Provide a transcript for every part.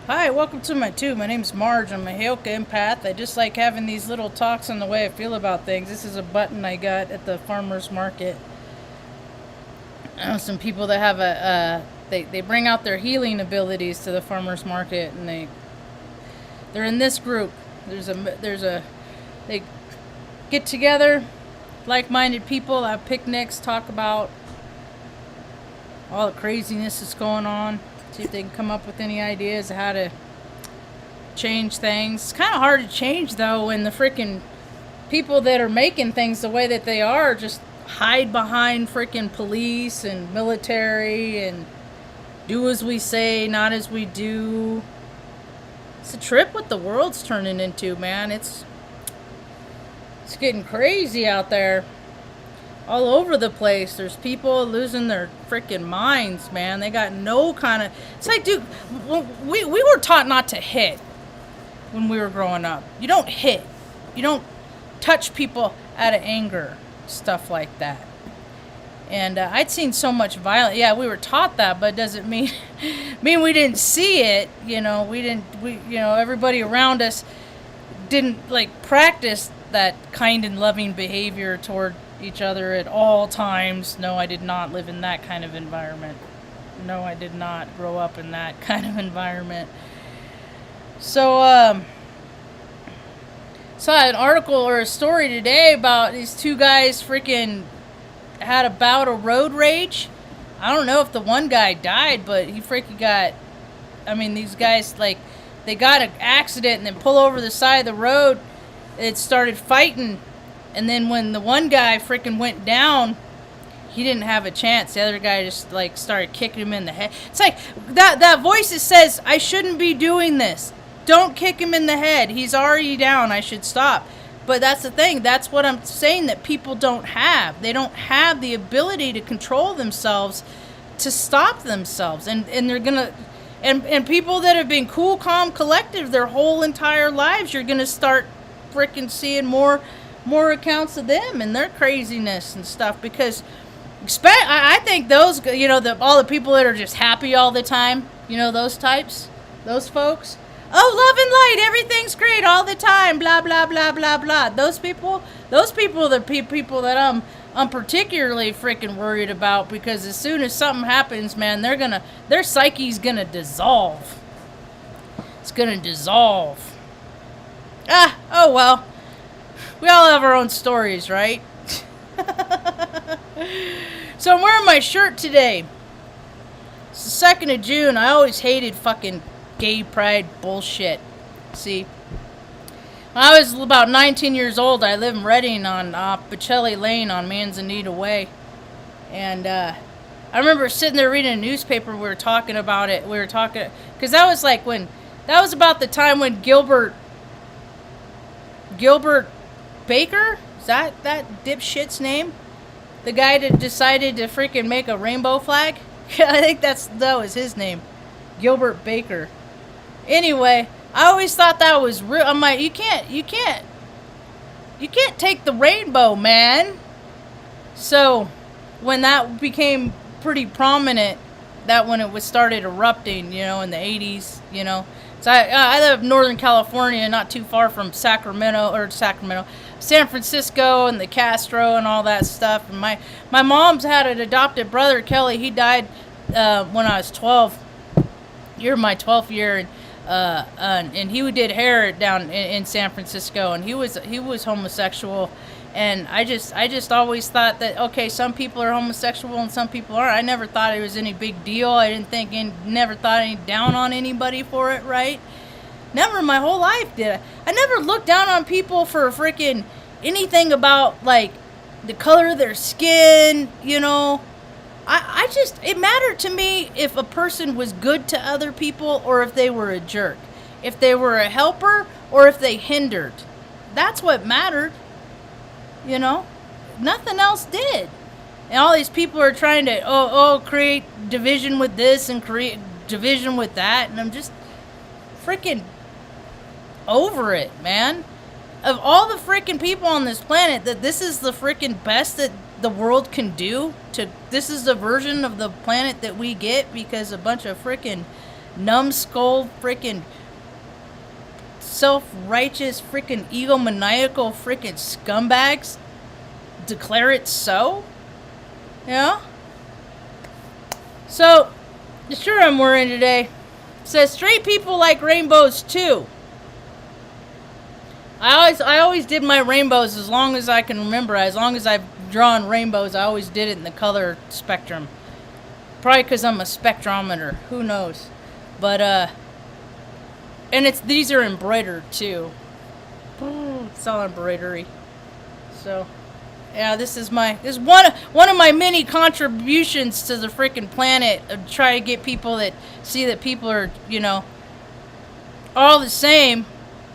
Hi, welcome to my tube. My name's Marge. I'm a Heyoka empath. I just like having these little talks on the way I feel about things. This is a button I got at the farmer's market. Some people that have they bring out their healing abilities to the farmer's market, and they're in this group. They get together, like-minded people, have picnics, talk about all the craziness that's going on. See if they can come up with any ideas of how to change things. It's kind of hard to change, though, when the freaking people that are making things the way that they are just hide behind freaking police and military and do as we say, not as we do. It's a trip what the world's turning into, man. It's getting crazy out there. All over the place. There's people losing their freaking minds, man. They got no kind of... It's like, dude, we were taught not to hit when we were growing up. You don't hit. You don't touch people out of anger. Stuff like that. And I'd seen so much violence. Yeah, we were taught that, but it doesn't mean we didn't see it. You know, everybody around us didn't, like, practice that kind and loving behavior toward each other at all times. No, I did not live in that kind of environment. No, I did not grow up in that kind of environment. So, saw an article or a story today about these two guys freaking had a bout of road rage. I don't know if the one guy died, but he freaking got... I mean, these guys, like, they got an accident and then pull over the side of the road. It started fighting. And then when the one guy freaking went down, he didn't have a chance. The other guy just, like, started kicking him in the head. It's like, that voice that says, I shouldn't be doing this. Don't kick him in the head. He's already down. I should stop. But that's the thing. That's what I'm saying that people don't have. They don't have the ability to control themselves, to stop themselves. And they're going to... And people that have been cool, calm, collective their whole entire lives, you're going to start freaking seeing more accounts of them and their craziness and stuff, because I think those, all the people that are just happy all the time, those types, those folks, love and light, everything's great all the time, blah blah blah blah blah. Those people are the people that I'm particularly freaking worried about, because as soon as something happens, man, their psyche's gonna dissolve. It's gonna dissolve. Oh well. We all have our own stories, right? So I'm wearing my shirt today. It's the 2nd of June. I always hated fucking gay pride bullshit. See? When I was about 19 years old, I lived in Reading on Bocelli Lane on Manzanita Way. And I remember sitting there reading a newspaper. We were talking about it. Because that was like that was about the time when Gilbert Baker? Is that dipshit's name? The guy that decided to freaking make a rainbow flag? I think that was his name. Gilbert Baker. Anyway, I always thought that was real. I'm like, you can't take the rainbow, man. So, when that became pretty prominent, that when it started erupting, in the 80s, So I live in Northern California, not too far from San Francisco and the Castro and all that stuff. And my mom's had an adopted brother, Kelly. He died when I was 12. You're my 12th year, and he did hair down in San Francisco, and he was homosexual. And I just always thought that, okay, some people are homosexual and some people aren't. I never thought it was any big deal. I never thought any down on anybody for it, right? Never in my whole life did I. I never looked down on people for freaking anything about, like, the color of their skin, it mattered to me if a person was good to other people or if they were a jerk. If they were a helper or if they hindered. That's what mattered. Nothing else did. And all these people are trying to, create division with this and create division with that. And I'm just freaking over it, man. of all the freaking people on this planet, that this is the freaking best that the world can do. This is the version of the planet that we get because a bunch of freaking numbskull, freaking self-righteous, freaking egomaniacal, freaking scumbags declare it so. Yeah. So, the shirt I'm wearing today says straight people like rainbows too. I always did my rainbows as long as I can remember. As long as I've drawn rainbows, I always did it in the color spectrum. Probably because I'm a spectrometer. Who knows? But and these are embroidered too. It's all embroidery. So, yeah, this is one of my many contributions to the freaking planet. Of trying to get people that see that people are, you know, all the same.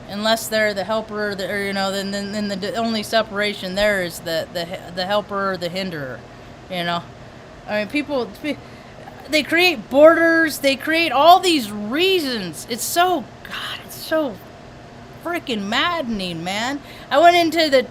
Unless they're the helper, or then the only separation there is the helper or the hinderer, you know. I mean, people, they create borders, they create all these reasons. It's so freaking maddening, man. I went into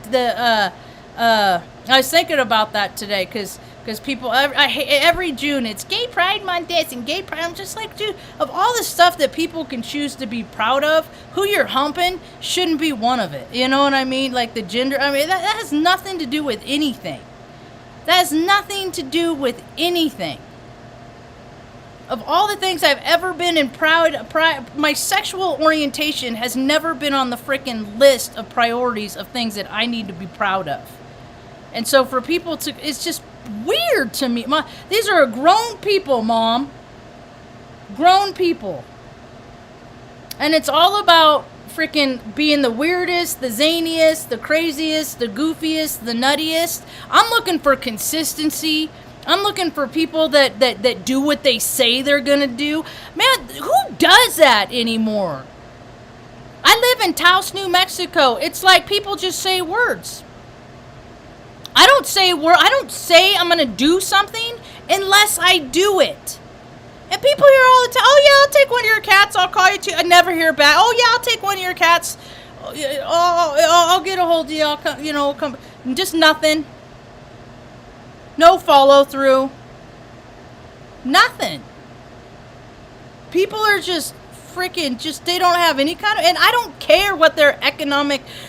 I was thinking about that today, because people, every June, it's Gay Pride Month, this, and Gay Pride. I'm just like, dude, of all the stuff that people can choose to be proud of, who you're humping shouldn't be one of it. You know what I mean? Like the gender, I mean, that has nothing to do with anything. That has nothing to do with anything. Of all the things I've ever been in my sexual orientation has never been on the freaking list of priorities of things that I need to be proud of. And so for people to, it's just weird to me. These are grown people, Mom. Grown people. And it's all about freaking being the weirdest, the zaniest, the craziest, the goofiest, the nuttiest. I'm looking for consistency. I'm looking for people that do what they say they're gonna do. Man, who does that anymore? I live in Taos, New Mexico. It's like people just say words. I don't say I'm gonna do something unless I do it. And people hear all the time, oh yeah, I'll take one of your cats, I'll call you too. I never hear back. Oh yeah, I'll take one of your cats. I'll get a hold of you. I'll come, come. Just nothing. No follow through. Nothing. People are just freaking they don't have any kind of, and I don't care what their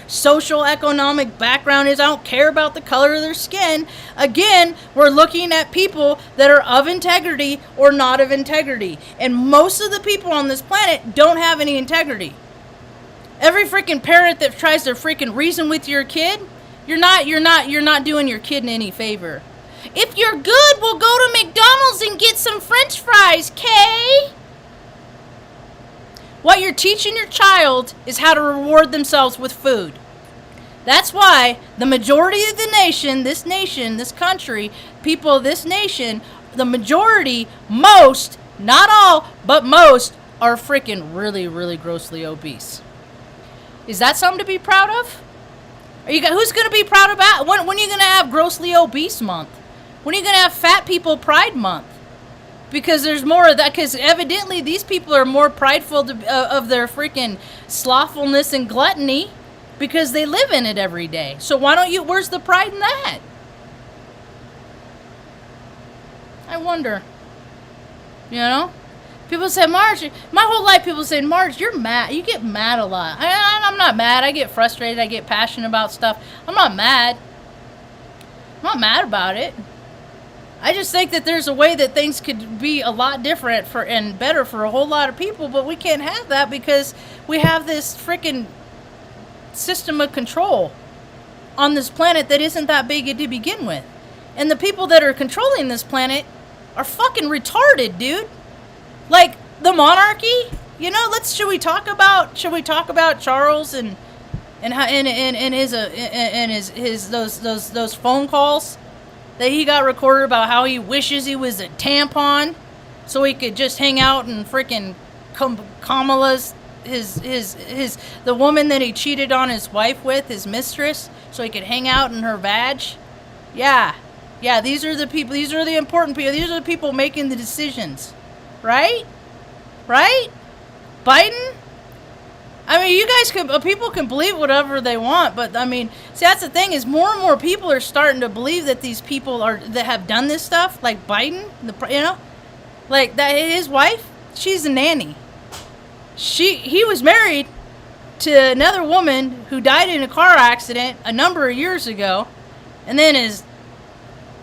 social economic background is. I don't care about the color of their skin. Again, we're looking at people that are of integrity or not of integrity. And most of the people on this planet don't have any integrity. Every freaking parent that tries to freaking reason with your kid, you're not doing your kid any favor. If you're good, we'll go to McDonald's and get some French fries, Kay. What you're teaching your child is how to reward themselves with food. That's why the majority of the nation, this country, people of this nation, the majority, most, not all, but most, are freaking really, really grossly obese. Is that something to be proud of? Who's going to be proud about? When are you going to have grossly obese month? When are you going to have fat people pride month? Because there's more of that. Because evidently these people are more prideful of their freaking slothfulness and gluttony because they live in it every day. So where's the pride in that? I wonder. You know? People say, Marge, my whole life people say, Marge, you're mad. You get mad a lot. I'm not mad. I get frustrated. I get passionate about stuff. I'm not mad. I'm not mad about it. I just think that there's a way that things could be a lot different and better for a whole lot of people, but we can't have that because we have this freaking system of control on this planet that isn't that big to begin with. And the people that are controlling this planet are fucking retarded, dude. Like the monarchy, you know, should we talk about Charles and his those phone calls that he got recorded about how he wishes he was a tampon so he could just hang out and freaking Kamala's the woman that he cheated on his wife with, his mistress, so he could hang out in her vag. Yeah, these are the people, these are the important people, these are the people making the decisions. Right? Biden? I mean, you guys can, people can believe whatever they want, but I mean, see, that's the thing is more and more people are starting to believe that these people are that have done this stuff, like Biden, like that his wife, she's a nanny. He was married to another woman who died in a car accident a number of years ago, and then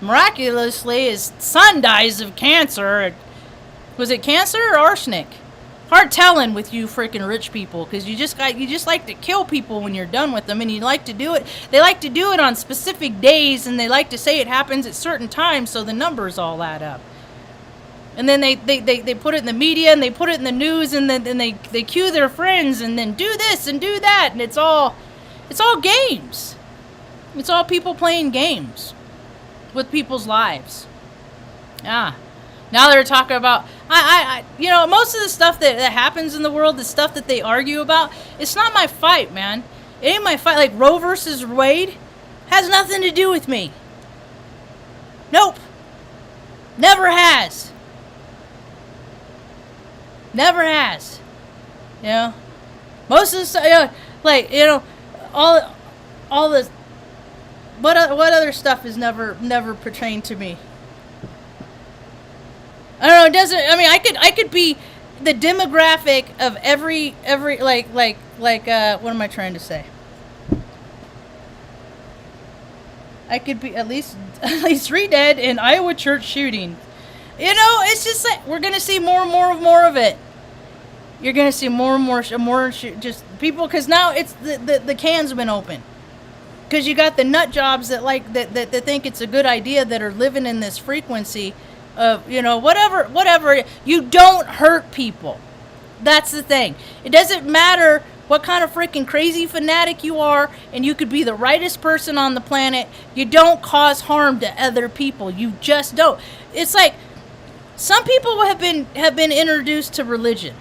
miraculously his son dies of cancer. Was it cancer or arsenic? Hard telling with you freaking rich people, because you just like to kill people when you're done with them, and you like to do it. They like to do it on specific days, and they like to say it happens at certain times, so the numbers all add up. And then they put it in the media, and they put it in the news, and then they cue their friends, and then do this and do that, and it's all games. It's all people playing games with people's lives. Ah. Now they're talking about, most of the stuff that happens in the world, the stuff that they argue about, it's not my fight, man. It ain't my fight. Like Roe versus Wade has nothing to do with me. Nope. Never has. Never has. Most of the stuff, all the, what other stuff is never pertained to me? I don't know. It doesn't. I mean, I could be the demographic of every what am I trying to say? I could be at least 3 dead in Iowa church shooting. It's just like we're gonna see more and more of it. You're gonna see more and more just people, because now it's the can's been open. Because you got the nut jobs that think it's a good idea, that are living in this frequency of, whatever. You don't hurt people. That's the thing. It doesn't matter what kind of freaking crazy fanatic you are, and you could be the rightest person on the planet. You don't cause harm to other people. You just don't. It's like some people have been introduced to religion.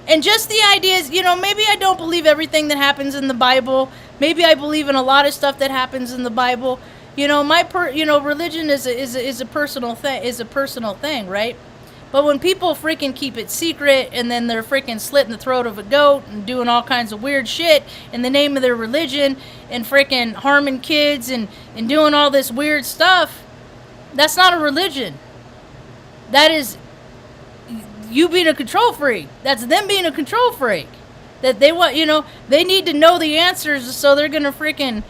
And just the idea is, maybe I don't believe everything that happens in the Bible. Maybe I believe in a lot of stuff that happens in the Bible. Religion is a personal thing, right? But when people freaking keep it secret, and then they're freaking slitting the throat of a goat and doing all kinds of weird shit in the name of their religion, and freaking harming kids and doing all this weird stuff, that's not a religion. That is you being a control freak. That's them being a control freak. That they want, they need to know the answers, so they're gonna freaking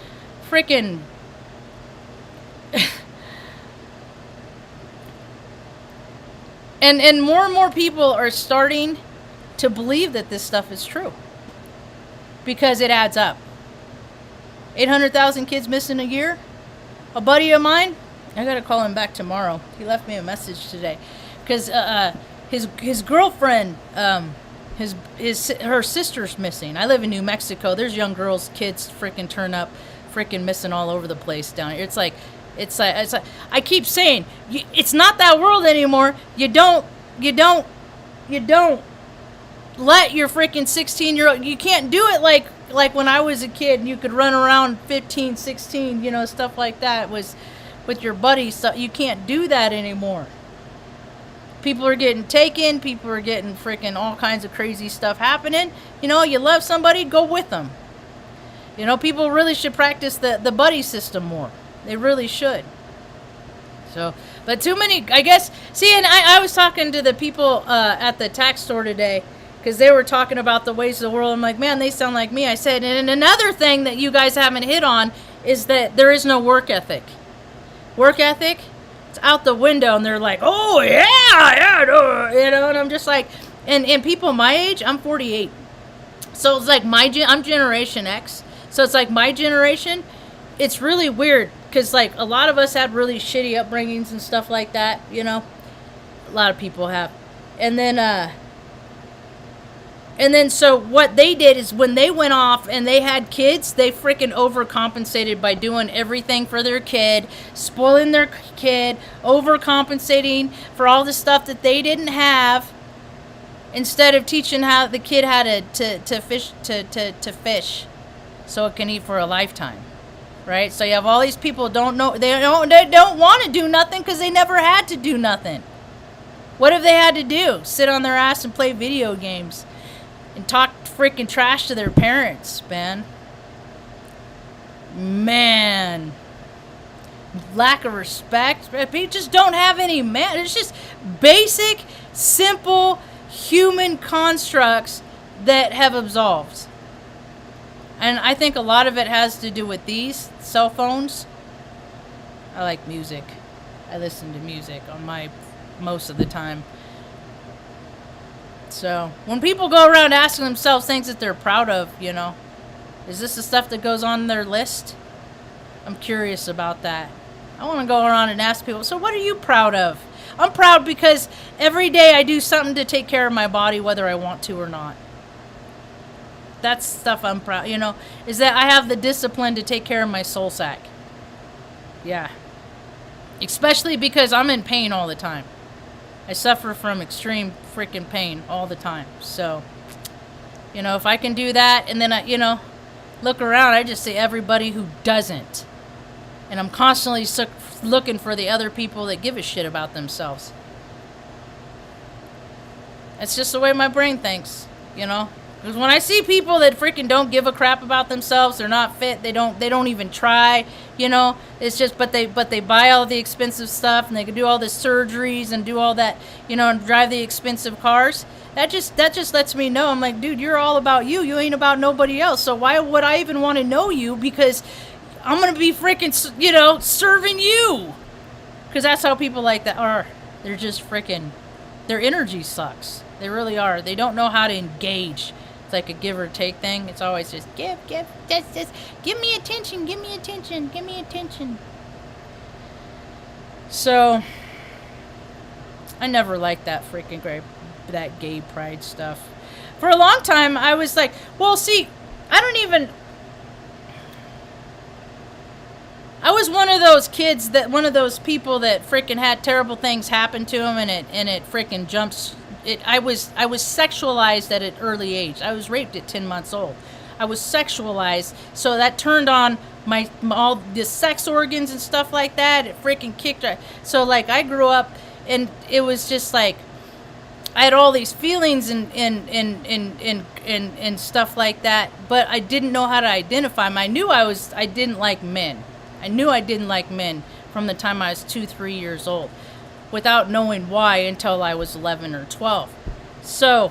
and more people are starting to believe that this stuff is true, because it adds up. 800,000 kids missing a year. A buddy of mine, I gotta call him back tomorrow. He left me a message today, because his girlfriend, her sister's missing. I live in New Mexico. There's young girls, kids freaking turn up, freaking missing all over the place down here. It's like I keep saying, it's not that world anymore. You don't let your freaking 16-year-old, you can't do it like when I was a kid and you could run around 15, 16, stuff like that was with your buddies. So you can't do that anymore. People are getting taken. People are getting freaking all kinds of crazy stuff happening. You love somebody, go with them. People really should practice the buddy system more. They really should. So, but too many, I guess. See, and I was talking to the people at the tax store today, because they were talking about the ways of the world. I'm like, man, they sound like me. I said, and another thing that you guys haven't hit on is that there is no work ethic. Work ethic, it's out the window, and they're like, oh, yeah, and I'm just like, and people my age, I'm 48. So it's like I'm Generation X. So it's like my generation, it's really weird, because like a lot of us had really shitty upbringings and stuff like that, a lot of people have. And then so what they did is, when they went off and they had kids, they freaking overcompensated by doing everything for their kid, spoiling their kid, overcompensating for all the stuff that they didn't have, instead of teaching how the kid how to fish so it can eat for a lifetime. Right? So you have all these people they don't want to do nothing, because they never had to do nothing. What have they had to do? Sit on their ass and play video games. and talk freaking trash to their parents, man. Man. Lack of respect. People just don't have any man. It's just basic, simple human constructs that have evolved. And I think a lot of it has to do with these cell phones. I like music. I listen to music on my most of the time. So when people go around asking themselves things that they're proud of, you know, is this the stuff that goes on their list? I'm curious about that. I want to go around and ask people, so what are you proud of? I'm proud because every day I do something to take care of my body, whether I want to or not. That's stuff I'm proud, you know, is that I have the discipline to take care of my soul sack. Yeah. Especially because I'm in pain all the time. I suffer from extreme freaking pain all the time. So, you know, if I can do that and then I, you know, look around, I just see everybody who doesn't. And I'm constantly looking for the other people that give a shit about themselves. That's just the way my brain thinks, you know. Because when I see people that freaking don't give a crap about themselves, they're not fit, they don't even try, you know. It's just but they buy all the expensive stuff and they can do all the surgeries and do all that, you know, and drive the expensive cars. That just lets me know. I'm like, dude, you're all about you. You ain't about nobody else. So why would I even want to know you? Because I'm going to be freaking, you know, serving you. Because that's how people like that are. They're just freaking, their energy sucks. They really are. They don't know how to engage. It's like a give or take thing. It's always just give me attention, give me attention, give me attention. So, I never liked that freaking that gay pride stuff. For a long time, I was like, well, see, I was one of those kids one of those people that freaking had terrible things happen to him, and it freaking jumps. I was sexualized at an early age. I was raped at 10 months old. I was sexualized, so that turned on all the sex organs and stuff like that. It freaking kicked. So like I grew up, and it was just like I had all these feelings and stuff like that, but I didn't know how to identify them. I knew I didn't like men. I knew I didn't like men from the time I was 2-3 years old, without knowing why until I was 11 or 12. So,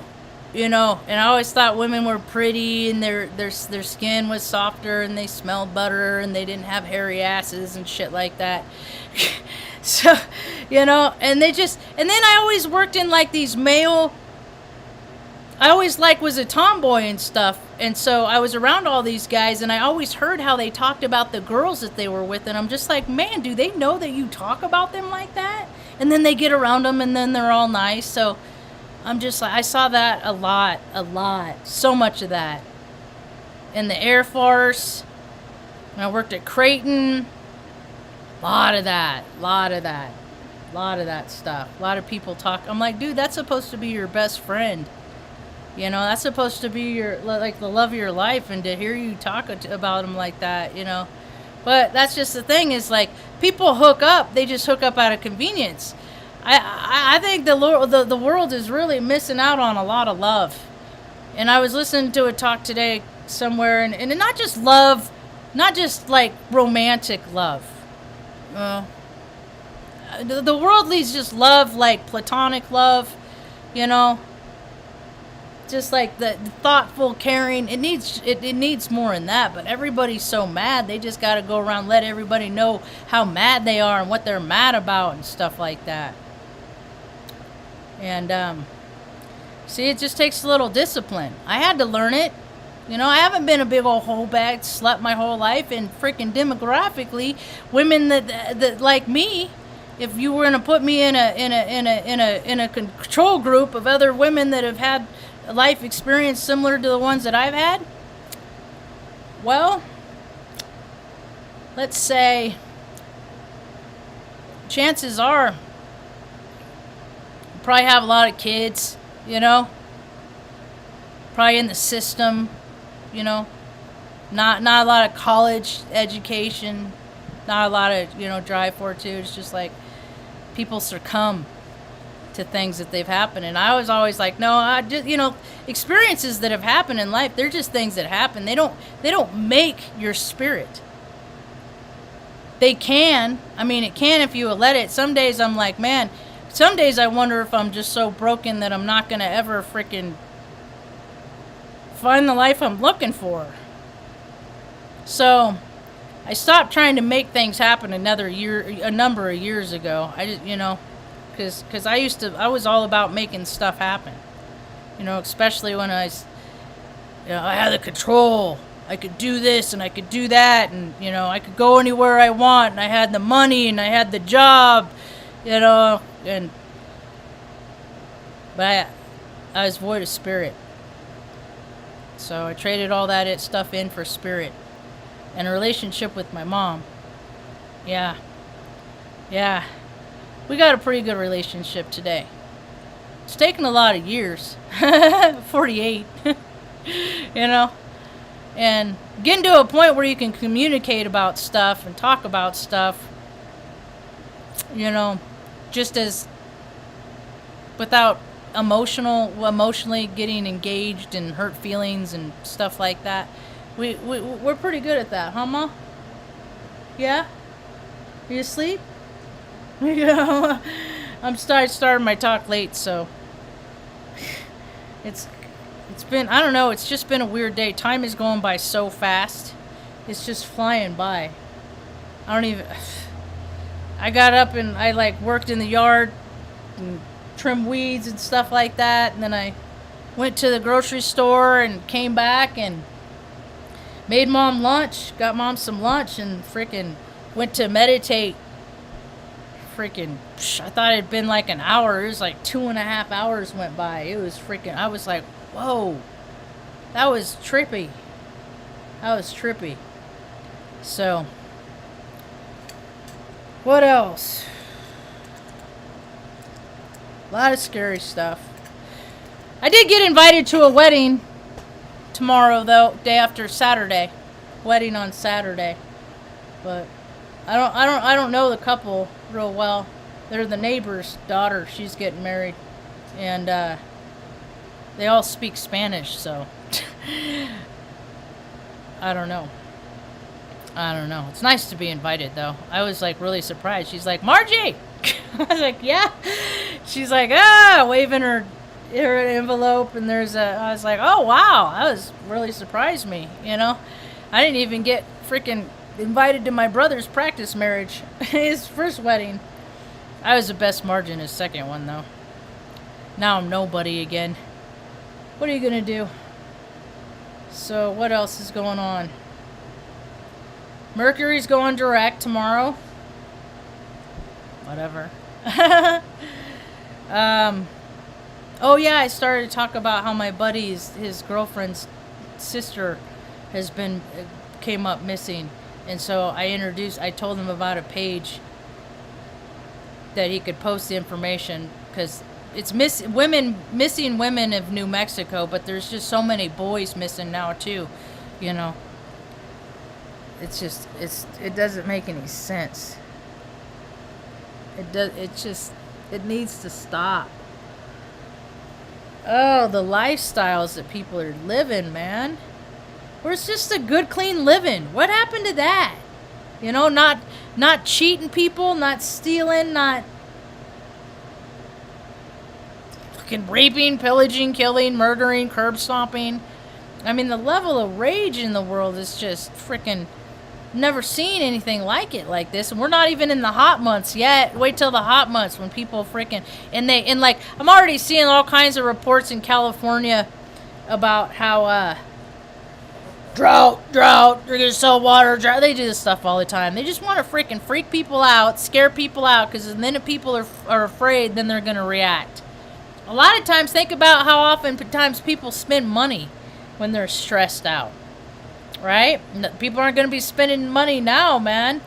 you know, and I always thought women were pretty and their skin was softer and they smelled better and they didn't have hairy asses and shit like that. So, you know, and then I always worked in like these I always was a tomboy and stuff, and so I was around all these guys, and I always heard how they talked about the girls that they were with, and I'm just like, man, do they know that you talk about them like that? And then they get around them, and then they're all nice, so I'm just like, I saw that a lot, so much of that. In the Air Force, when I worked at Creighton, a lot of that stuff. A lot of people talk, I'm like, dude, that's supposed to be your best friend. You know, that's supposed to be your, like, the love of your life, and to hear you talk about them like that, you know. But that's just the thing, is like, people hook up, they just hook up out of convenience. I think the world is really missing out on a lot of love. And I was listening to a talk today somewhere, and not just love, not just like romantic love. The world needs just love, like platonic love, you know. Just like the thoughtful, caring. It needs more in that, but everybody's so mad. They just got to go around, let everybody know how mad they are and what they're mad about and stuff like that. And see, it just takes a little discipline. I had to learn it. You know, I haven't been a big old hoe bag slut my whole life, and freaking demographically, women that like me, if you were gonna put me in a control group of other women that have had a life experience similar to the ones that I've had, well, let's say chances are you probably have a lot of kids, you know, probably in the system, you know, not a lot of college education, not a lot of, you know, drive for it too. It's just like people succumb. to things that they've happened. And I was always like, no, I just, experiences that have happened in life, they're just things that happen. They don't make your spirit. They can. I mean, it can if you let it. Some days I'm like, man, some days I wonder if I'm just so broken that I'm not going to ever freaking find the life I'm looking for. So I stopped trying to make things happen a number of years ago. I just, because I was all about making stuff happen. Especially when I had the control. I could do this and I could do that, and I could go anywhere I want, and I had the money and I had the job, but I was void of spirit. So I traded all that stuff in for spirit and a relationship with my mom. Yeah. We got a pretty good relationship today. It's taken a lot of years. 48. And getting to a point where you can communicate about stuff and talk about stuff, just as without emotionally getting engaged and hurt feelings and stuff like that. We're pretty good at that, huh, Ma? Yeah? Are you asleep? I'm starting my talk late, so it's been, I don't know, it's just been a weird day. Time is going by so fast. It's just flying by. I got up and I worked in the yard and trimmed weeds and stuff like that, and then I went to the grocery store and came back and made Mom lunch, got Mom some lunch, and freaking went to meditate. Freaking, I thought it had been like an hour. It was like 2.5 hours went by. It was freaking, I was like, whoa, that was trippy. So, what else? A lot of scary stuff. I did get invited to a wedding tomorrow, though, day after Saturday. Wedding on Saturday. But I don't know the couple real well. They're the neighbor's daughter. She's getting married. And they all speak Spanish, so I don't know. It's nice to be invited, though. I was really surprised. She's like, Margie! I was like, yeah. She's like, waving her envelope, and I was like, oh, wow. That was really surprised me, I didn't even get freaking invited to my brother's practice marriage, his first wedding. I was the best Marge in his second one, though. Now I'm nobody again. What are you gonna do? So what else is going on? Mercury's going direct tomorrow. Whatever. Oh yeah, I started to talk about how my buddy's, his girlfriend's sister came up missing. And so I told him about a page that he could post the information, because it's missing women of New Mexico, but there's just so many boys missing now too, it doesn't make any sense. It needs to stop. Oh, the lifestyles that people are living, man. Where it's just a good, clean living. What happened to that? Not cheating people, not stealing, not fucking raping, pillaging, killing, murdering, curb stomping. I mean, the level of rage in the world is just freaking, never seen anything like it like this. And we're not even in the hot months yet. Wait till the hot months when people freaking, I'm already seeing all kinds of reports in California about how, drought, they're gonna sell water, drought. They do this stuff all the time. They just want to freaking freak people out, scare people out, because then if people are afraid, then they're gonna react. A lot of times, think about how often times people spend money when they're stressed out, right? People aren't gonna be spending money now, man.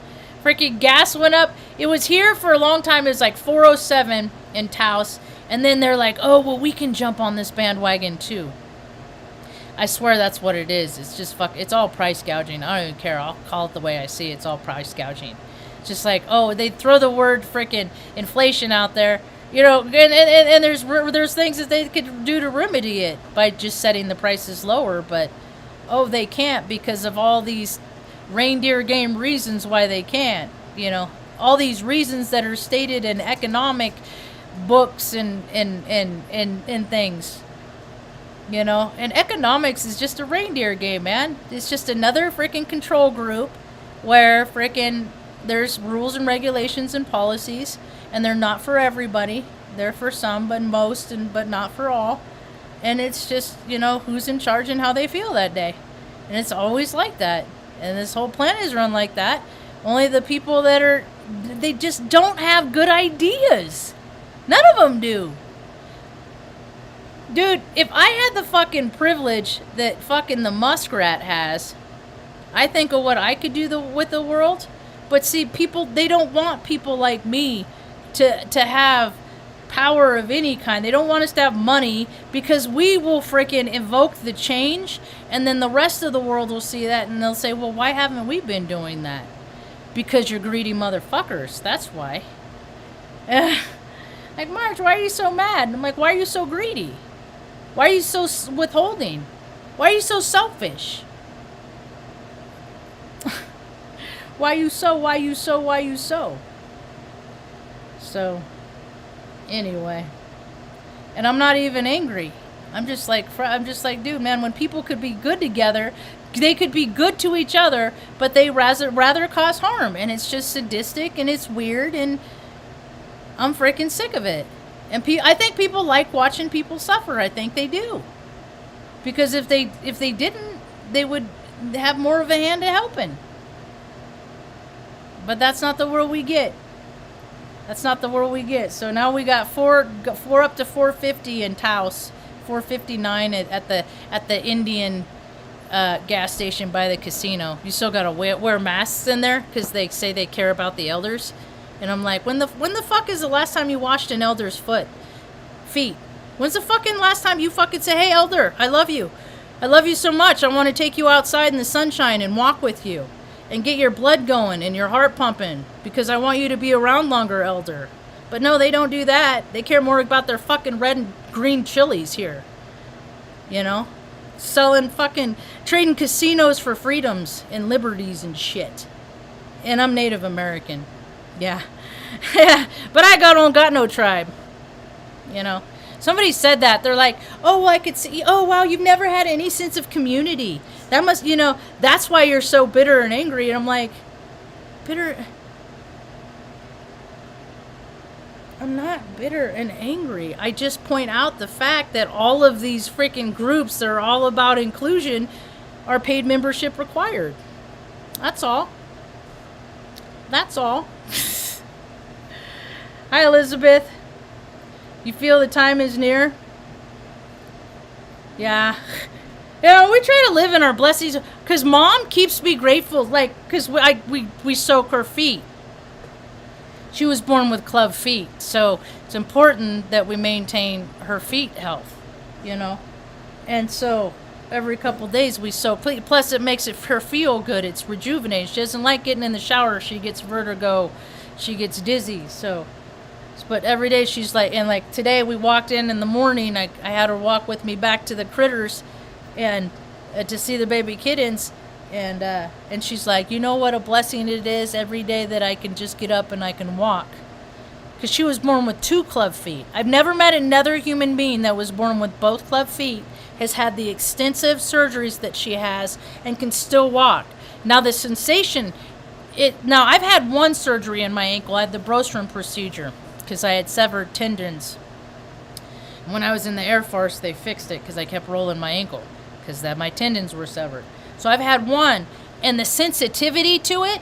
Freaking gas went up. It was here for a long time. It was like $4.07 in Taos, and then they're like, oh well, we can jump on this bandwagon too. I swear that's what it is. It's just it's all price gouging. I don't even care. I'll call it the way I see it. It's all price gouging. Just like, oh, they throw the word freaking inflation out there, You know, and there's things that they could do to remedy it by just setting the prices lower, but oh, they can't because of all these reindeer game reasons why they can't. You know, all these reasons that are stated in economic books and things. You know, and economics is just a reindeer game, man. It's just another freaking control group where freaking there's rules and regulations and policies, and they're not for everybody. They're for some, but most, but not for all. And it's just, you know, who's in charge and how they feel that day. And it's always like that. And this whole planet is run like that. Only the people they just don't have good ideas. None of them do. Dude, if I had the fucking privilege that fucking the muskrat has, I think of what I could do with the world. But see, people, they don't want people like me to have power of any kind. They don't want us to have money because we will freaking invoke the change, and then the rest of the world will see that and they'll say, well, why haven't we been doing that? Because you're greedy motherfuckers. That's why. Like, Marge, why are you so mad? And I'm like, why are you so greedy? Why are you so withholding? Why are you so selfish? Why you so? So, anyway. And I'm not even angry. I'm just like, dude, man, when people could be good together, they could be good to each other, but they rather cause harm. And it's just sadistic and it's weird, and I'm freaking sick of it. And I think people like watching people suffer. I think they do. Because if they didn't, they would have more of a hand to helping. But that's not the world we get. That's not the world we get. So now we got four up to 450 in Taos, 459 at the Indian gas station by the casino. You still gotta wear masks in there because they say they care about the elders. And I'm like, when the fuck is the last time you washed an elder's feet? When's the fucking last time you fucking say, hey, elder, I love you. I love you so much. I want to take you outside in the sunshine and walk with you and get your blood going and your heart pumping because I want you to be around longer, elder. But no, they don't do that. They care more about their fucking red and green chilies here. You know? Trading casinos for freedoms and liberties and shit. And I'm Native American. Yeah. But I got no tribe. You know. Somebody said that. They're like, oh, well, I could see. Oh, wow, you've never had any sense of community. That must, you know, that's why you're so bitter and angry. And I'm like, bitter? I'm not bitter and angry. I just point out the fact that all of these freaking groups that are all about inclusion are paid membership required. That's all. That's all. Hi, Elizabeth. You feel the time is near? Yeah. You know, we try to live in our blessings because Mom keeps me grateful, like, because we soak her feet. She was born with club feet, so it's important that we maintain her feet health, you know. And so every couple days we soak. Plus, it makes her feel good. It's rejuvenating. She doesn't like getting in the shower. She gets vertigo. She gets dizzy. So, but every day she's like, and like today we walked in the morning. I had her walk with me back to the critters, and to see the baby kittens. And she's like, you know what a blessing it is every day that I can just get up and I can walk. Because she was born with 2 club feet. I've never met another human being that was born with both club feet, has had the extensive surgeries that she has, and can still walk. Now the sensation, now I've had one surgery in my ankle. I had the Brostrom procedure because I had severed tendons. When I was in the Air Force, they fixed it because I kept rolling my ankle because my tendons were severed. So I've had one, and the sensitivity to it,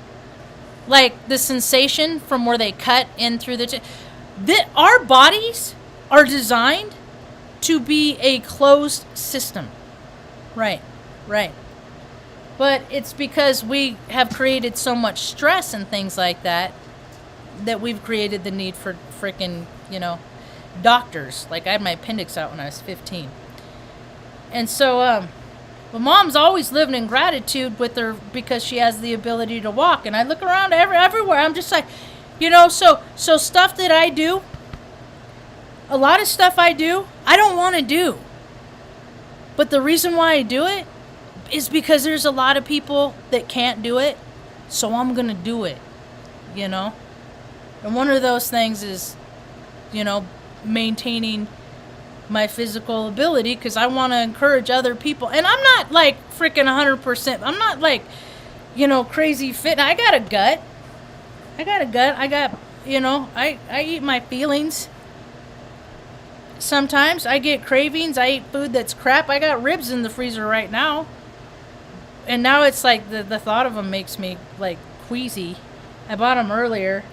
like the sensation from where they cut in through our bodies are designed to be a closed system. Right. But it's because we have created so much stress and things like that we've created the need for freaking, you know, doctors. Like I had my appendix out when I was 15. And so, but Mom's always living in gratitude with her because she has the ability to walk. And I look around everywhere. I'm just like, you know, so stuff that I do A lot of stuff I do, I don't want to do. But the reason why I do it is because there's a lot of people that can't do it. So I'm going to do it, you know? And one of those things is, you know, maintaining my physical ability, because I want to encourage other people. And I'm not like freaking 100%. I'm not like, you know, crazy fit. I got a gut. I got, you know, I eat my feelings. Sometimes I get cravings. I eat food that's crap. I got ribs in the freezer right now. And now it's like the thought of them makes me like queasy. I bought them earlier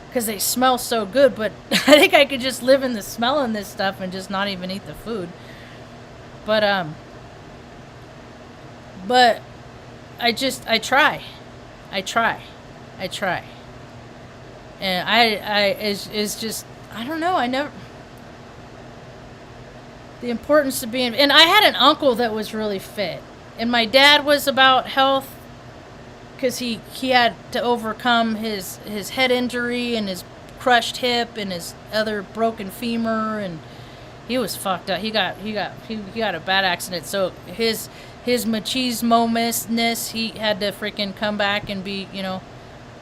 because they smell so good, but I think I could just live in the smell of this stuff and just not even eat the food. But I try. And is just, I don't know, the importance of being, and I had an uncle that was really fit, and my dad was about health, because he had to overcome his head injury and his crushed hip and his other broken femur, and he was fucked up. He got a bad accident, so his machismo-ness, he had to freaking come back and be, you know,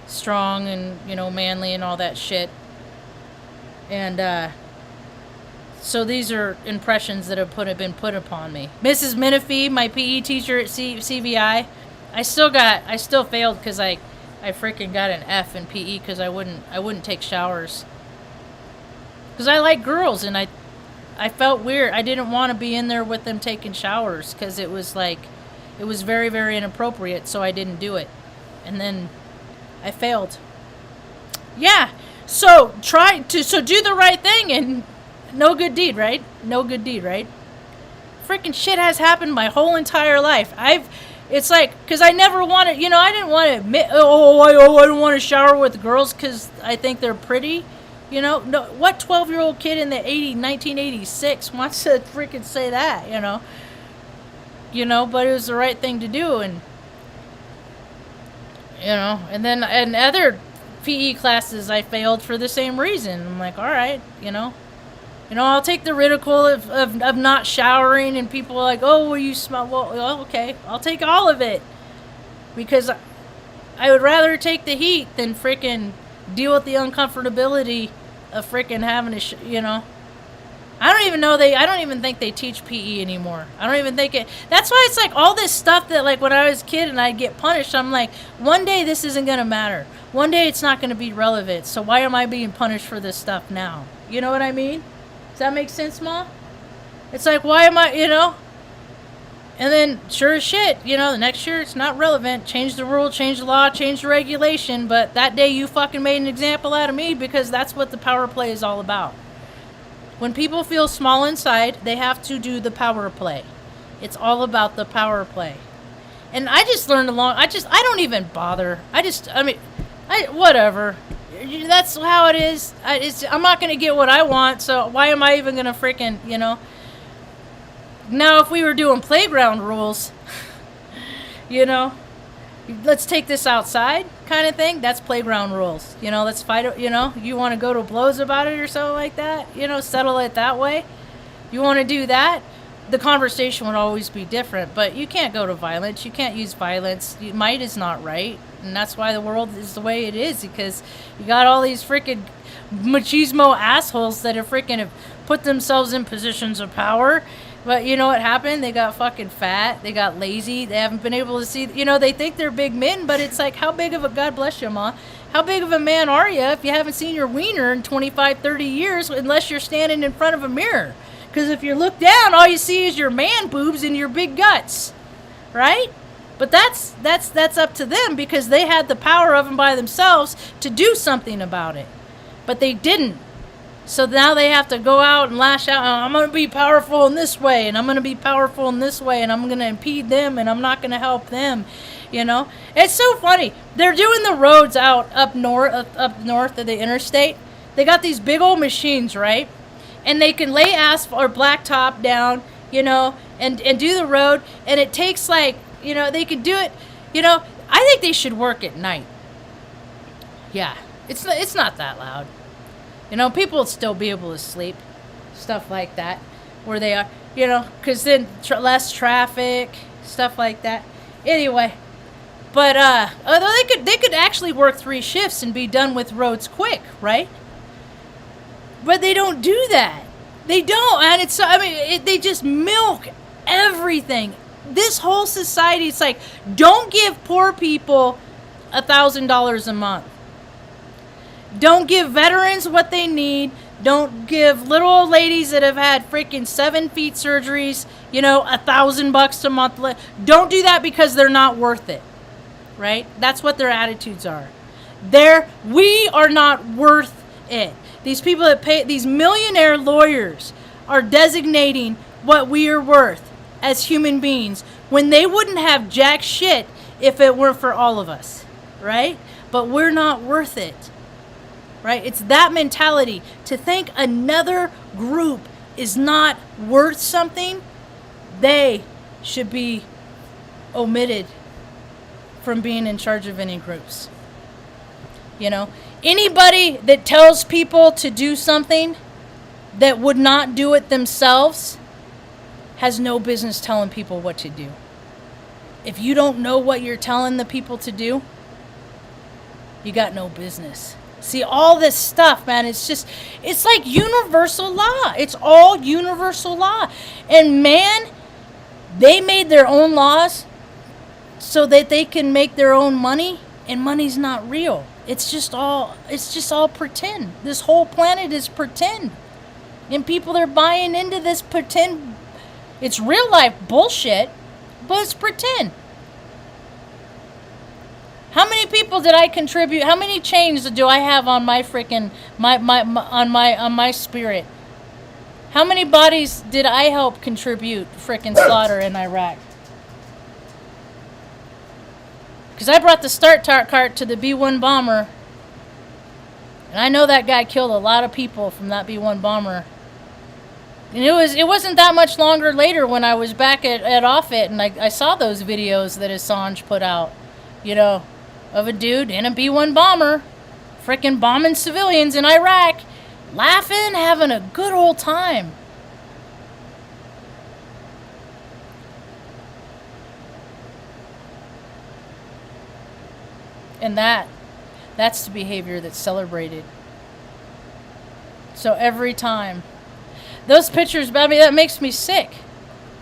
strong and, you know, manly and all that shit. And so these are impressions that have been put upon me. Mrs. Menifee, my PE teacher at CVI, I still failed because I freaking got an F in PE because I wouldn't take showers. Because I like girls, and I felt weird. I didn't want to be in there with them taking showers because it was very, very inappropriate, so I didn't do it. And then I failed. Yeah. So do the right thing, and no good deed, right? No good deed, right? Freaking shit has happened my whole entire life. It's like, because I never wanted, you know, I didn't want to admit, I don't want to shower with girls because I think they're pretty. You know, no, what 12-year-old kid in the 1986 wants to freaking say that, you know? You know, but it was the right thing to do, and, you know, and then in other PE classes I failed for the same reason. I'm like, all right, you know, I'll take the ridicule of not showering, and people are like, oh, well, you smell, well, okay, I'll take all of it, because I would rather take the heat than freaking deal with the uncomfortability of freaking having to, you know. I don't even think they teach PE anymore. I don't even think it. That's why it's like all this stuff that, like, when I was a kid and I'd get punished, I'm like, one day this isn't going to matter. One day it's not going to be relevant. So why am I being punished for this stuff now? You know what I mean? Does that make sense, Ma? It's like, why am I, you know? And then, sure as shit, you know, the next year it's not relevant. Change the rule, change the law, change the regulation. But that day you fucking made an example out of me, because that's what the power play is all about. When people feel small inside, they have to do the power play. It's all about the power play. And I just learned I don't even bother. Whatever. That's how it is. I'm not going to get what I want, so why am I even going to freaking, you know? Now, if we were doing playground rules, you know, let's take this outside kind of thing, that's playground rules. You know, let's fight it, you know, you want to go to blows about it or something like that, you know, settle it that way. You want to do that, the conversation would always be different, but you can't go to violence. You can't use violence. Might is not right, and that's why the world is the way it is, because you got all these freaking machismo assholes that have put themselves in positions of power. But you know what happened? They got fucking fat. They got lazy. They haven't been able to see, you know, they think they're big men, but it's like, how big of a, God bless you, Ma, how big of a man are you if you haven't seen your wiener in 25, 30 years, unless you're standing in front of a mirror? Because if you look down, all you see is your man boobs and your big guts, right? But that's up to them, because they had the power of them by themselves to do something about it. But they didn't. So now they have to go out and lash out. I'm going to be powerful in this way, and I'm going to be powerful in this way, and I'm going to impede them, and I'm not going to help them. You know, it's so funny. They're doing the roads out up north of the interstate. They got these big old machines, right? And they can lay asphalt or blacktop down, you know, and do the road. And it takes, like, you know, they could do it. You know, I think they should work at night. Yeah, it's not that loud. You know, people would still be able to sleep. stuff like that, where they are, you know, because then less traffic, stuff like that. Anyway, but although they could actually work 3 shifts and be done with roads quick, right? But they don't do that. They don't, and it's, I mean, they just milk everything. This whole society, it's like, don't give poor people $1,000 a month. Don't give veterans what they need. Don't give little old ladies that have had freaking 7 feet surgeries, you know, $1,000 a month. Don't do that, because they're not worth it, right? That's what their attitudes are. We are not worth it. These people that pay, these millionaire lawyers are designating what we are worth as human beings, when they wouldn't have jack shit if it weren't for all of us, right? But we're not worth it, right? It's that mentality to think another group is not worth something. They should be omitted from being in charge of any groups. You know, anybody that tells people to do something that would not do it themselves has no business telling people what to do. If you don't know what you're telling the people to do, you got no business. See, all this stuff, man, it's like universal law. It's all universal law. And man, they made their own laws so that they can make their own money, and money's not real. It's just all pretend. This whole planet is pretend. And people are buying into this pretend. It's real life bullshit, but it's pretend. How many people did I contribute? How many chains do I have on my freaking on my spirit? How many bodies did I help contribute freaking slaughter in Iraq? Because I brought the start cart to the B-1 bomber, and I know that guy killed a lot of people from that B-1 bomber. And it wasn't that much longer later when I was back at Offit, and I saw those videos that Assange put out, you know, of a dude in a B-1 bomber freaking bombing civilians in Iraq, laughing, having a good old time. And that's the behavior that's celebrated. So every time. Those pictures, I mean, that makes me sick.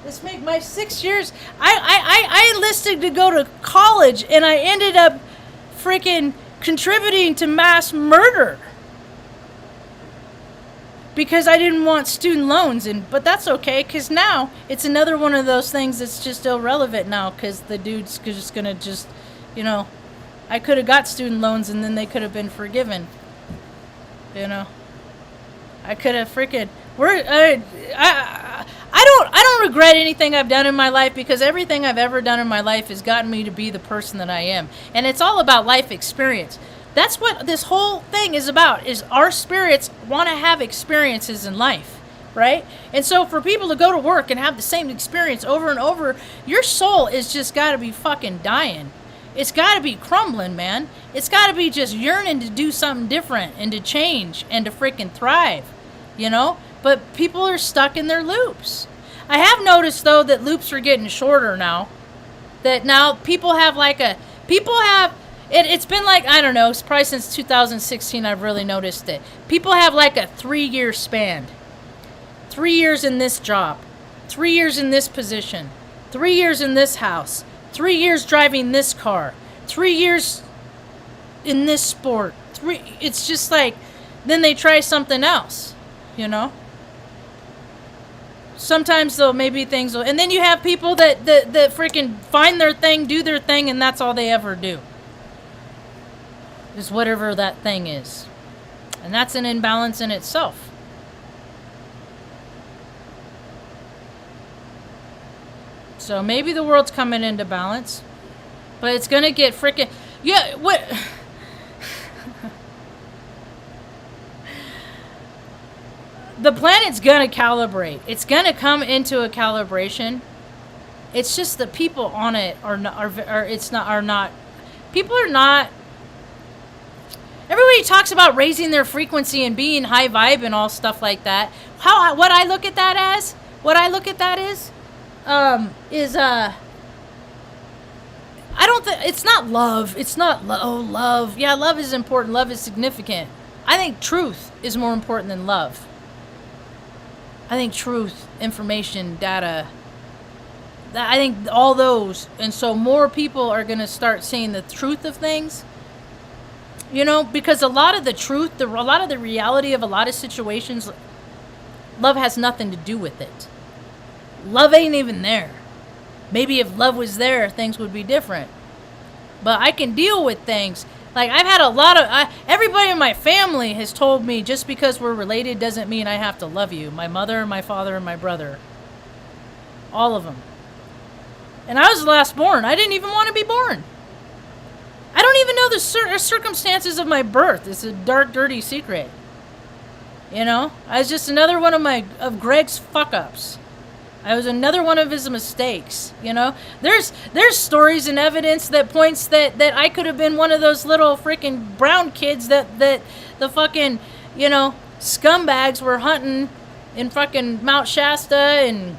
This make my 6 years. I enlisted to go to college, and I ended up freaking contributing to mass murder because I didn't want student loans. But that's okay, because now it's another one of those things that's just irrelevant now, because the dude's just gonna just, you know, I could have got student loans and then they could have been forgiven. You know, I could have freaking. I don't regret anything I've done in my life, because everything I've ever done in my life has gotten me to be the person that I am. And it's all about life experience. That's what this whole thing is about, is our spirits want to have experiences in life, right? And so for people to go to work and have the same experience over and over, your soul is just got to be fucking dying. It's got to be crumbling, man. It's got to be just yearning to do something different and to change and to freaking thrive, you know? But people are stuck in their loops. I have noticed, though, that loops are getting shorter now. That now people have it's been like, I don't know, it's probably since 2016 I've really noticed it. People have like a 3-year span. 3 years in this job. 3 years in this position. 3 years in this house. 3 years driving this car. 3 years in this sport. It's just like, then they try something else, you know? Sometimes though, maybe things will, and then you have people that freaking find their thing, do their thing, and that's all they ever do. Is whatever that thing is. And that's an imbalance in itself. So maybe the world's coming into balance, but it's gonna get freaking, yeah, what? The planet's gonna calibrate. It's gonna come into a calibration. It's just the people on it are not. People are not. Everybody talks about raising their frequency and being high vibe and all stuff like that. What I look at that is I don't think it's not love. It's not love. Yeah, love is important. Love is significant. I think truth is more important than love. I think truth, information, data, I think all those. And so more people are going to start seeing the truth of things. You know, because a lot of the truth, a lot of the reality of a lot of situations, love has nothing to do with it. Love ain't even there. Maybe if love was there, things would be different. But I can deal with things. Like, I've had a lot of... everybody in my family has told me just because we're related doesn't mean I have to love you. My mother, my father, and my brother. All of them. And I was the last born. I didn't even want to be born. I don't even know the circumstances of my birth. It's a dark, dirty secret. You know? I was just another one of Greg's fuck-ups. I was another one of his mistakes, you know? There's stories and evidence that points that I could have been one of those little freaking brown kids that the fucking, you know, scumbags were hunting in fucking Mount Shasta and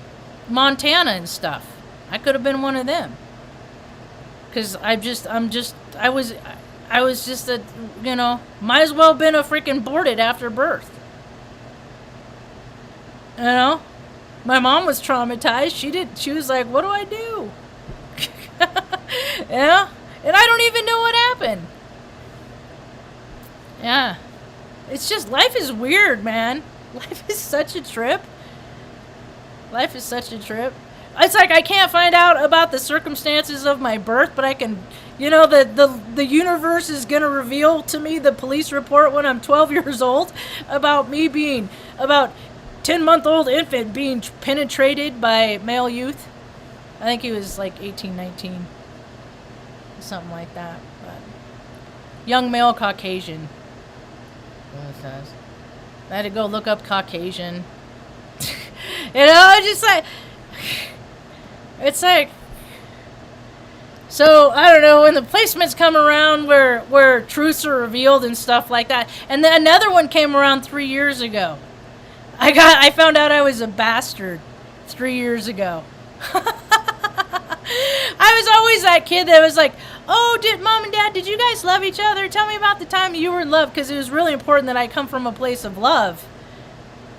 Montana and stuff. I could have been one of them. Because I was just a, you know, might as well have been a freaking aborted after birth. You know? My mom was traumatized. She was like, what do I do? Yeah? And I don't even know what happened. Yeah. It's just, life is weird, man. Life is such a trip. Life is such a trip. It's like I can't find out about the circumstances of my birth, but I can, you know, the universe is going to reveal to me the police report when I'm 12 years old about me being, about 10-month-old infant being penetrated by male youth. I think he was like 18, 19. Something like that. But young male Caucasian. I had to go look up Caucasian. You know, just like... It's like... So, I don't know, when the placements come around where truths are revealed and stuff like that. And then another one came around 3 years ago. I found out I was a bastard 3 years ago. I was always that kid that was like, oh, Mom and Dad, did you guys love each other? Tell me about the time you were in love, because it was really important that I come from a place of love.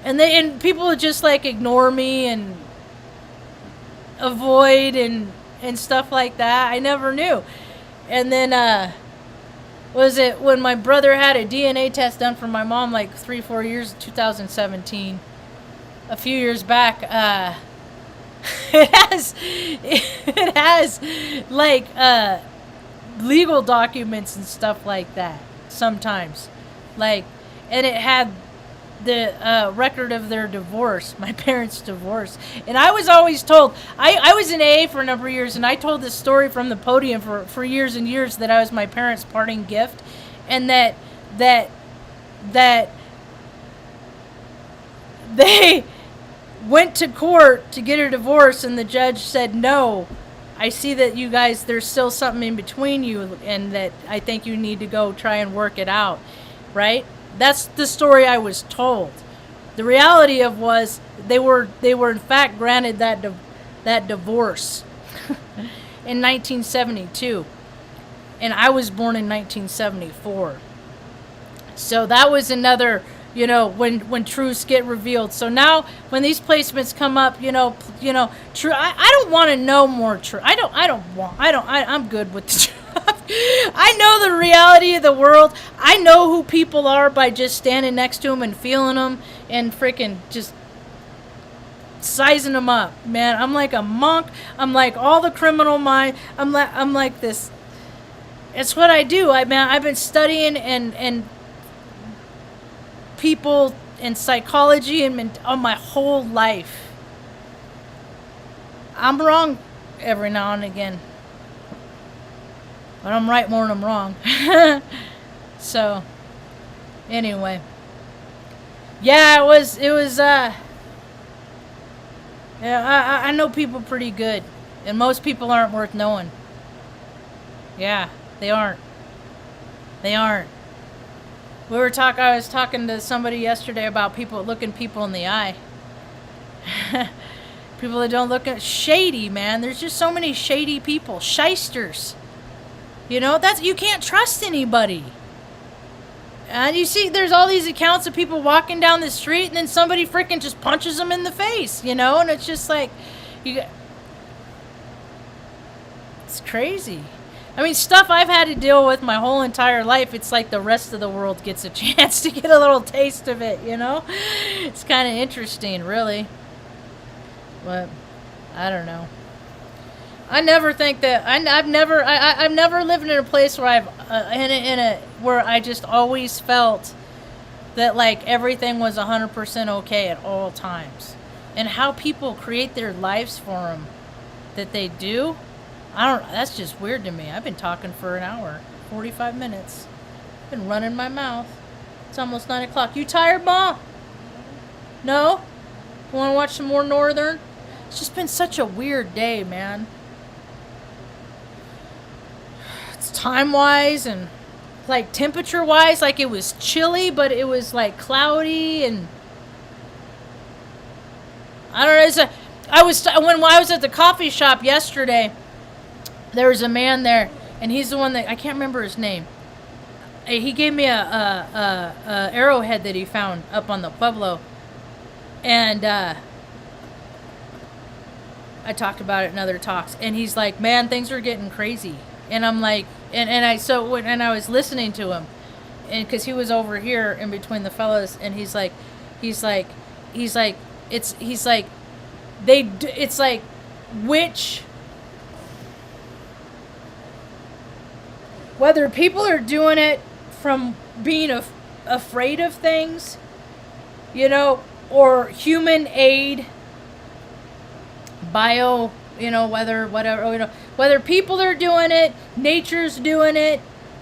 And people would just like ignore me and avoid and stuff like that. I never knew. And then was it when my brother had a DNA test done for my mom like 3-4 years, 2017, a few years back, it has like legal documents and stuff like that sometimes, like, and it had the record of their divorce, my parents' divorce. And I was always told, I was in AA for a number of years, and I told this story from the podium for years and years, that I was my parents' parting gift, and that they went to court to get a divorce, and the judge said, no, I see that you guys, there's still something in between you, and that I think you need to go try and work it out, right? That's the story I was told. The reality of was they were in fact granted that divorce in 1972, and I was born in 1974. So that was another, you know, when truths get revealed. So now when these placements come up, you know, true. I don't want to know more truth. I'm good with the truth. I know the reality of the world. I know who people are by just standing next to them and feeling them and freaking just sizing them up, man. I'm like a monk. I'm like all the criminal mind. I'm like this. It's what I do. I've been studying and people and psychology and my whole life. I'm wrong every now and again. But I'm right more than I'm wrong. So, anyway. Yeah, it was, yeah, I know people pretty good. And most people aren't worth knowing. Yeah, they aren't. They aren't. I was talking to somebody yesterday about people looking people in the eye. People that don't look at shady, man. There's just so many shady people, shysters. You know, you can't trust anybody. And you see, there's all these accounts of people walking down the street, and then somebody freaking just punches them in the face, you know, and it's just like, it's crazy. I mean, stuff I've had to deal with my whole entire life, it's like the rest of the world gets a chance to get a little taste of it, you know? It's kind of interesting, really. But, I don't know. I never think that, I've never lived in a place where where I just always felt that, like, everything was 100% okay at all times. And how people create their lives for them that they do, that's just weird to me. I've been talking for an hour, 45 minutes. Been running my mouth. It's almost 9 o'clock. You tired, Ma? No? You want to watch some more Northern? It's just been such a weird day, man. It's time-wise and, like, temperature-wise, like, it was chilly, but it was, like, cloudy, and I don't know. When I was at the coffee shop yesterday, there was a man there, and he's the one that, I can't remember his name. He gave me a arrowhead that he found up on the Pueblo, and I talked about it in other talks, and he's like, man, things are getting crazy. And I'm like, and I was listening to him, and because he was over here in between the fellas, and it's like, whether people are doing it from being afraid of things, you know, or human aid, whether people are doing it, nature's doing it,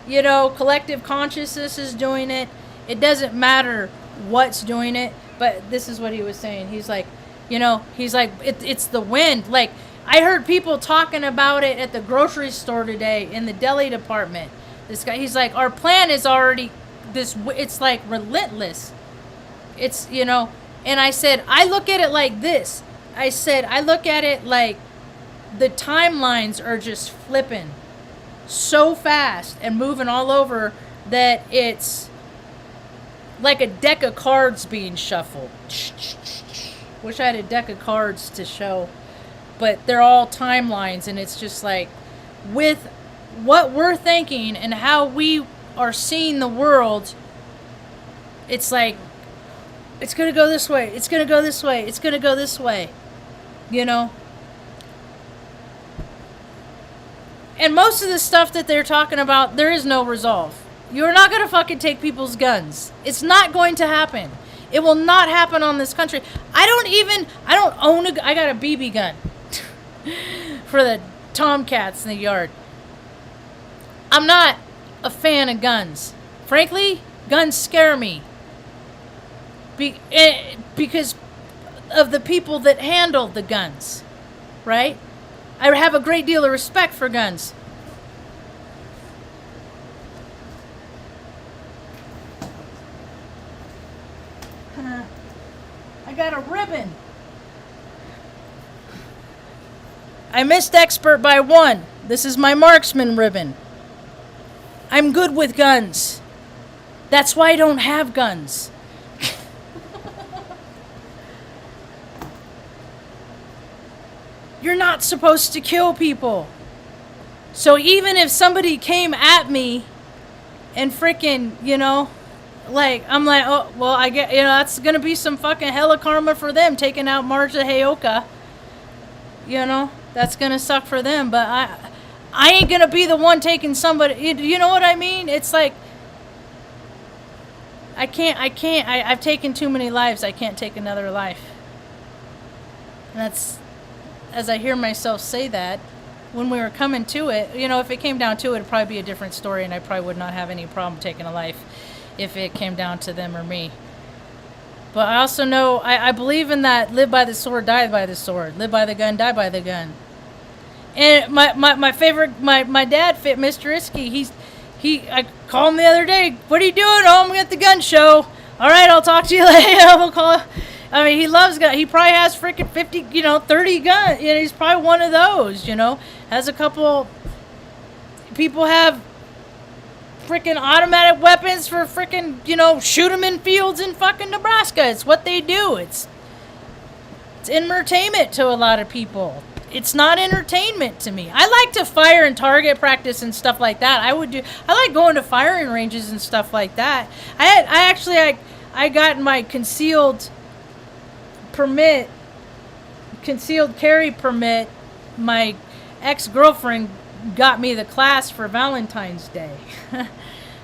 you know, collective consciousness is doing it. It doesn't matter what's doing it. But this is what he was saying. He's like, you know, it's the wind. Like, I heard people talking about it at the grocery store today in the deli department. This guy, he's like, our plan is already it's like relentless. It's, you know, and I said, I look at it like this. I look at it like the timelines are just flipping so fast and moving all over that it's like a deck of cards being shuffled. Wish I had a deck of cards to show. But they're all timelines, and it's just like, with what we're thinking and how we are seeing the world, it's like, it's going to go this way, it's going to go this way, it's going to go this way, you know? And most of the stuff that they're talking about, there is no resolve. You're not going to fucking take people's guns. It's not going to happen. It will not happen on this country. I got a BB gun for the tomcats in the yard. I'm not a fan of guns. Frankly, guns scare me. Because of the people that handle the guns, right? I have a great deal of respect for guns. I got a ribbon. I missed expert by 1. This is my marksman ribbon. I'm good with guns. That's why I don't have guns. You're not supposed to kill people. So even if somebody came at me and freaking, you know, like, I'm like, oh, well, I get, you know, that's going to be some fucking hella karma for them, taking out Marge the Heyoka. You know, that's going to suck for them, but I ain't going to be the one taking somebody, you know what I mean? It's like, I've taken too many lives, I can't take another life. And that's, as I hear myself say that, when we were coming to it, you know, if it came down to it, it'd probably be a different story, and I probably would not have any problem taking a life if it came down to them or me. But I also know, I believe in that live by the sword, die by the sword. Live by the gun, die by the gun. And my favorite, my dad, Mr. Iskey, I called him the other day. What are you doing? Oh, I'm at the gun show. All right, I'll talk to you later. We'll call. I mean, he loves guns. He probably has freaking 50, 30 guns. He's probably one of those, Has a couple. People have freaking automatic weapons for freaking, shoot them in fields in fucking Nebraska. It's what they do. It's entertainment to a lot of people. It's not entertainment to me. I like to fire and target practice and stuff like that. I like going to firing ranges and stuff like that. I got my concealed carry permit. My ex-girlfriend got me the class for Valentine's Day.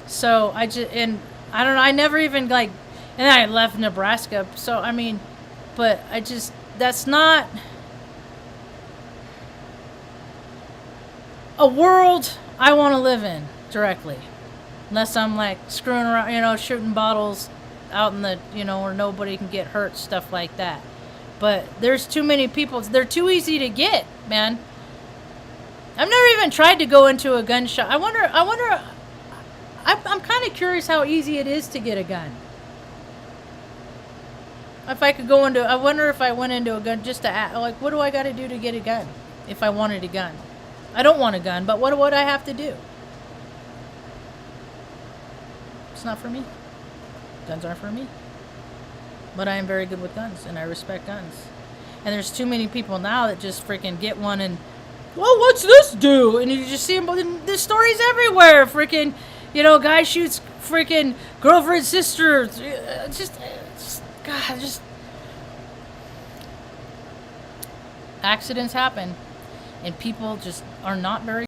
So I don't know, I never even and I left Nebraska. So I mean, but that's not a world I want to live in directly, unless I'm screwing around, shooting bottles out in the, where nobody can get hurt, stuff like that. But there's too many people. They're too easy to get, man. I've never even tried to go into a gun shop. I'm kind of curious how easy it is to get a gun. If I could I wonder if I went into a gun just to ask, what do I got to do to get a gun? If I wanted a gun. I don't want a gun, but what would I have to do? It's not for me. Guns aren't for me. But I am very good with guns, and I respect guns. And there's too many people now that just freaking get one and, well, what's this do? And you just see them, the stories everywhere. Freaking, guy shoots freaking girlfriend, sister. God, accidents happen. And people just are not very